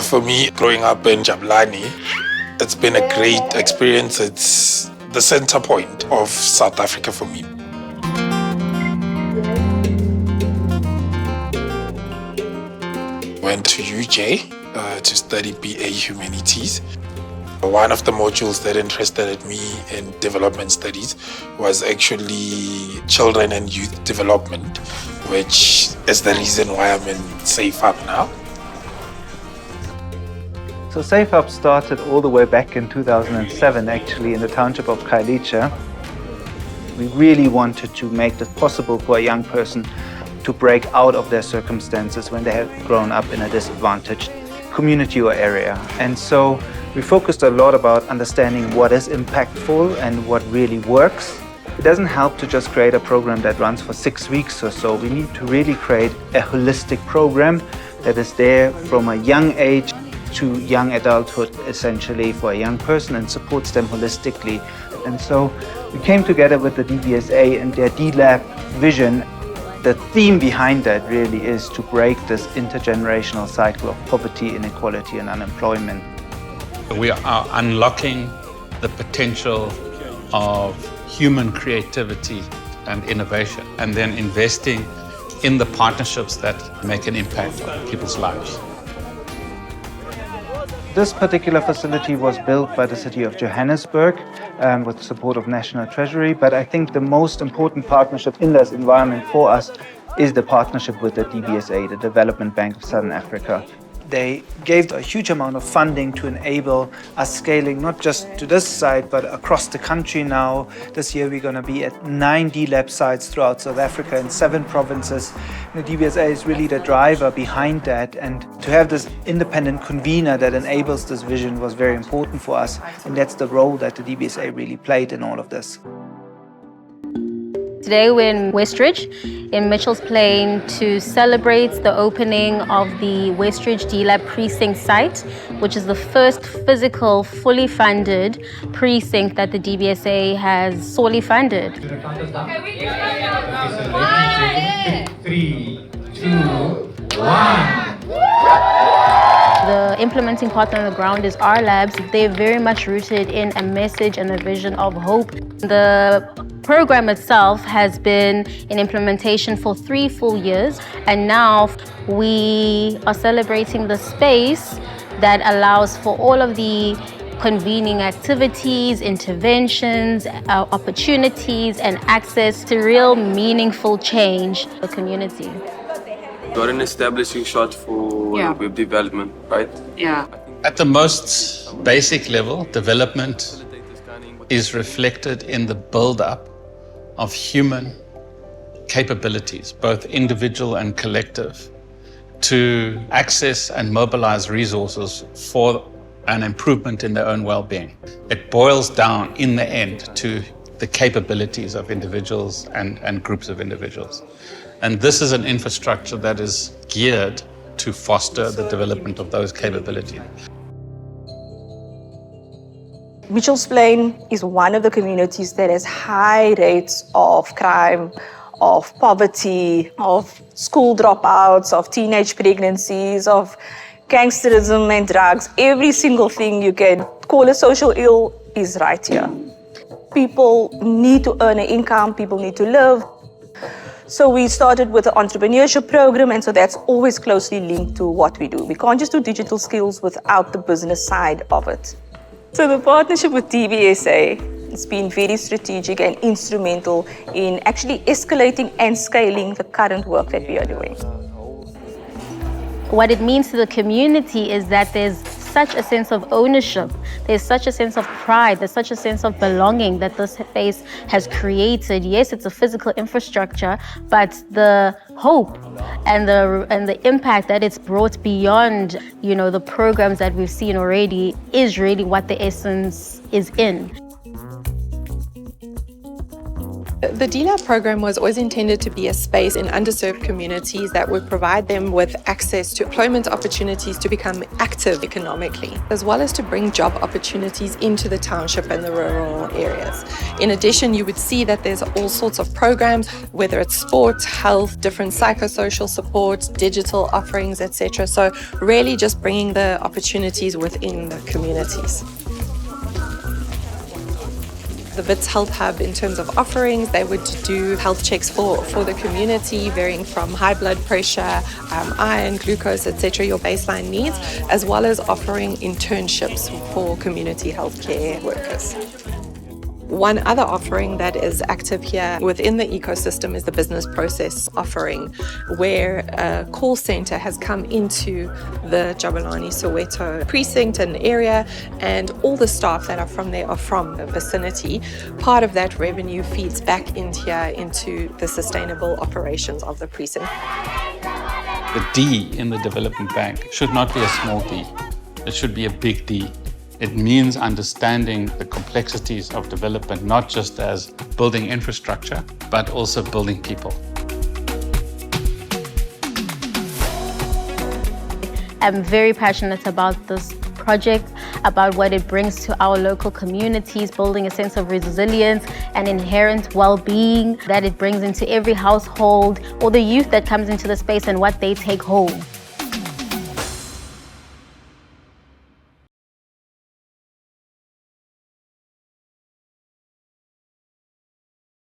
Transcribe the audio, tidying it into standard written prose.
For me, growing up in Jablani, it's been a great experience. It's the center point of South Africa for me. Went to UJ to study BA Humanities. One of the modules that interested me in development studies was actually children and youth development, which is the reason why I'm in Safe Hub now. So Safe Hub started all the way back in 2007, actually, in the township of Khayelitsha. We really wanted to make it possible for a young person to break out of their circumstances when they have grown up in a disadvantaged community or area. And so we focused a lot about understanding what is impactful and what really works. It doesn't help to just create a program that runs for 6 weeks or so. We need to really create a holistic program that is there from a young age to young adulthood, essentially, for a young person and supports them holistically. And so we came together with the DBSA and their D-Lab vision. The theme behind that really is to break this intergenerational cycle of poverty, inequality and unemployment. We are unlocking the potential of human creativity and innovation, and then investing in the partnerships that make an impact on people's lives. This particular facility was built by the city of Johannesburg with the support of National Treasury, but I think the most important partnership in this environment for us is the partnership with the DBSA, the Development Bank of Southern Africa. They gave a huge amount of funding to enable us scaling, not just to this site, but across the country now. This year we're going to be at 9 D-Lab sites throughout South Africa in 7 provinces. The DBSA is really the driver behind that, and to have this independent convener that enables this vision was very important for us, and that's the role that the DBSA really played in all of this. Today we're in Westridge, in Mitchell's Plain, to celebrate the opening of the Westridge D-Lab precinct site, which is the first physical, fully funded precinct that the DBSA has solely funded. 3, 2, 1. The implementing partner on the ground is our labs. They're very much rooted in a message and a vision of hope. The program itself has been in implementation for 3 full years, and now we are celebrating the space that allows for all of the convening activities, interventions, opportunities, and access to real meaningful change in the community. You're an establishing shot for web development, right? Yeah. At the most basic level, development is reflected in the build-up of human capabilities, both individual and collective, to access and mobilize resources for an improvement in their own well-being. It boils down, in the end, to the capabilities of individuals and groups of individuals. And this is an infrastructure that is geared to foster the development of those capabilities. Mitchell's Plain is one of the communities that has high rates of crime, of poverty, of school dropouts, of teenage pregnancies, of gangsterism and drugs. Every single thing you can call a social ill is right here. People need to earn an income, people need to live. So we started with the entrepreneurship program, and so that's always closely linked to what we do. We can't just do digital skills without the business side of it. So the partnership with DBSA has been very strategic and instrumental in actually escalating and scaling the current work that we are doing. What it means to the community is that there's such a sense of ownership, there's such a sense of pride, there's such a sense of belonging that this space has created. Yes, it's a physical infrastructure, but the hope and the impact that it's brought beyond, the programs that we've seen already is really what the essence is in. The DLAB program was always intended to be a space in underserved communities that would provide them with access to employment opportunities to become active economically, as well as to bring job opportunities into the township and the rural areas. In addition, you would see that there's all sorts of programs, whether it's sport, health, different psychosocial support, digital offerings, etc. So really just bringing the opportunities within the communities. The WITS Health Hub, in terms of offerings, they would do health checks for the community, varying from high blood pressure, iron, glucose, etc., your baseline needs, as well as offering internships for community healthcare workers. One other offering that is active here within the ecosystem is the business process offering, where a call center has come into the Jabulani Soweto precinct and area, and all the staff that are from there are from the vicinity. Part of that revenue feeds back into the sustainable operations of the precinct. The D in the development bank should not be a small d, it should be a big D. It means understanding the complexities of development, not just as building infrastructure, but also building people. I'm very passionate about this project, about what it brings to our local communities, building a sense of resilience and inherent well-being that it brings into every household, or the youth that comes into the space and what they take home.